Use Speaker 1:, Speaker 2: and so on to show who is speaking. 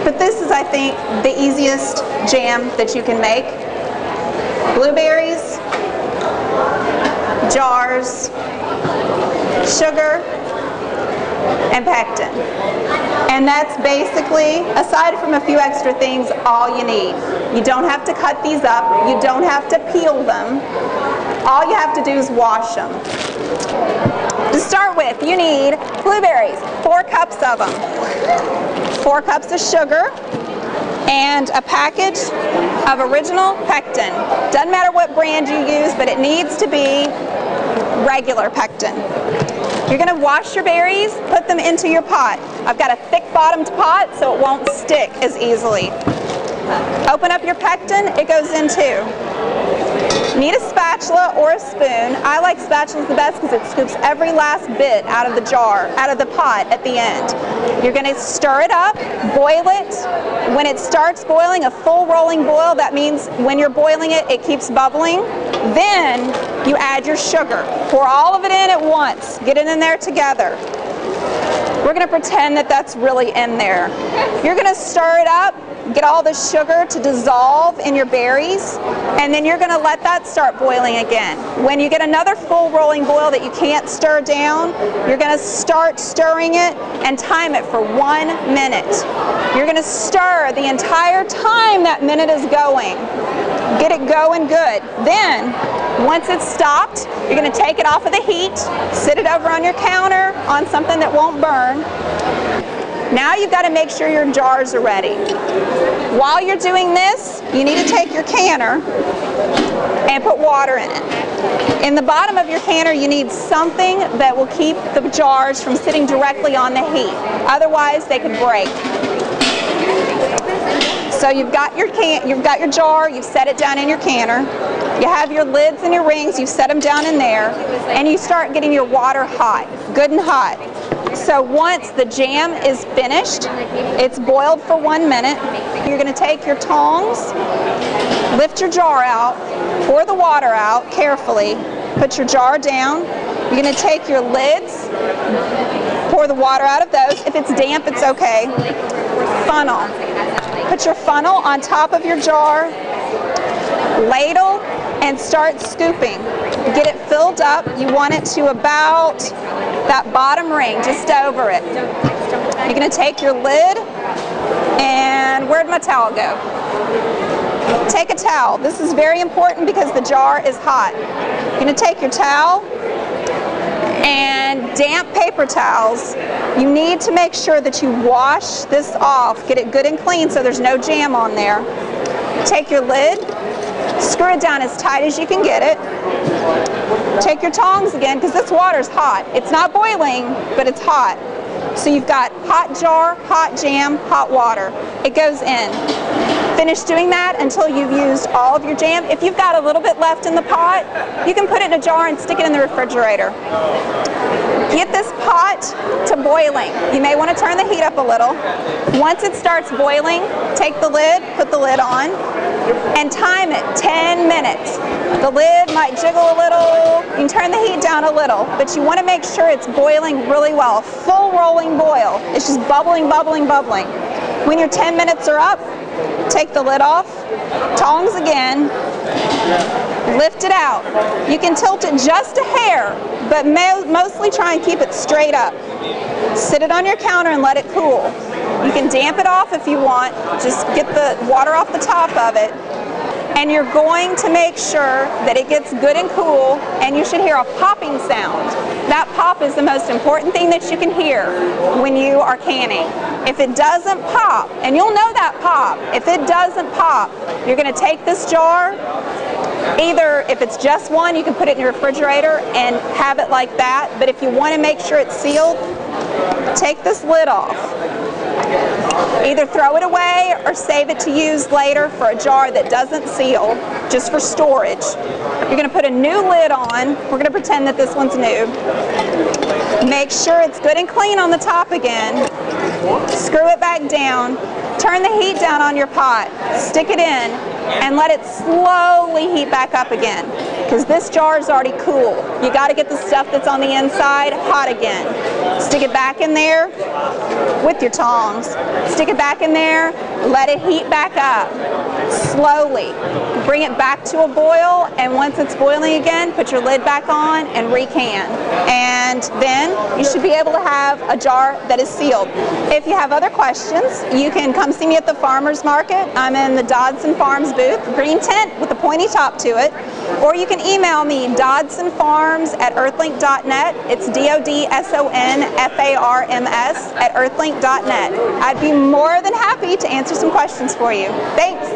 Speaker 1: But this is, I think, the easiest jam that you can make. Blueberries, jars, sugar, and pectin. And that's basically, aside from a few extra things, all you need. You don't have to cut these up. You don't have to peel them. All you have to do is wash them. To start with, you need blueberries, 4 cups of them, 4 cups of sugar, and a package of original pectin. Doesn't matter what brand you use, but it needs to be regular pectin. You're going to wash your berries, put them into your pot. I've got a thick bottomed pot so it won't stick as easily. Open up your pectin, it goes in too. Need a spatula or a spoon. I like spatulas the best because it scoops every last bit out of the jar, out of the pot at the end. You're going to stir it up, boil it. When it starts boiling, a full rolling boil, that means when you're boiling it, it keeps bubbling. Then you add your sugar. Pour all of it in at once. Get it in there together. We're going to pretend that that's really in there. You're going to stir it up. Get all the sugar to dissolve in your berries, and then you're going to let that start boiling again. When you get another full rolling boil that you can't stir down, you're going to start stirring it and time it for 1 minute. You're going to stir the entire time that minute is going. Get it going good. Then, once it's stopped, you're going to take it off of the heat, sit it over on your counter on something that won't burn. Now you've got to make sure your jars are ready. While you're doing this, you need to take your canner and put water in it. In the bottom of your canner, you need something that will keep the jars from sitting directly on the heat. Otherwise, they could break. So you've got your jar, you've set it down in your canner. You have your lids and your rings, you've set them down in there, and you start getting your water hot, good and hot. So once the jam is finished, it's boiled for 1 minute, you're going to take your tongs, lift your jar out, pour the water out carefully, put your jar down. You're going to take your lids, pour the water out of those. If it's damp, it's okay. Funnel. Put your funnel on top of your jar, ladle, and start scooping. Get it filled up. You want it to about that bottom ring, just over it. You're going to take your lid, and where'd my towel go? Take a towel. This is very important because the jar is hot. You're going to take your towel, and damp paper towels, you need to make sure that you wash this off. Get it good and clean so there's no jam on there. Take your lid, screw it down as tight as you can get it. Take your tongs again, because this water's hot. It's not boiling, but it's hot. So you've got hot jar, hot jam, hot water. It goes in. Finish doing that until you've used all of your jam. If you've got a little bit left in the pot, you can put it in a jar and stick it in the refrigerator. Get this pot to boiling. You may want to turn the heat up a little. Once it starts boiling, take the lid, put the lid on, and time it 10 minutes. The lid might jiggle a little. You can turn the heat down a little, but you want to make sure it's boiling really well. Full rolling boil. It's just bubbling, bubbling, bubbling. When your 10 minutes are up, take the lid off, tongs again, lift it out. You can tilt it just a hair, but mostly try and keep it straight up. Sit it on your counter and let it cool. You can damp it off if you want, just get the water off the top of it. And you're going to make sure that it gets good and cool, and you should hear a popping sound. That pop is the most important thing that you can hear when you are canning. If it doesn't pop, and you'll know that pop, if it doesn't pop, you're going to take this jar, either if it's just one, you can put it in your refrigerator and have it like that, but if you want to make sure it's sealed, take this lid off. Either throw it away or save it to use later for a jar that doesn't seal, just for storage. You're going to put a new lid on. We're going to pretend that this one's new. Make sure it's good and clean on the top again. Screw it back down. Turn the heat down on your pot. Stick it in and let it slowly heat back up again, because this jar is already cool. You got to get the stuff that's on the inside hot again. Stick it back in there with your tongs. Stick it back in there, let it heat back up slowly. Bring it back to a boil, and once it's boiling again, put your lid back on and recan. And then you should be able to have a jar that is sealed. If you have other questions, you can come see me at the farmer's market. I'm in the Dodson Farms booth, green tent with a pointy top to it. Or you can email me, dodsonfarms@earthlink.net. It's DODSONFARMS@earthlink.net. I'd be more than happy to answer some questions for you. Thanks.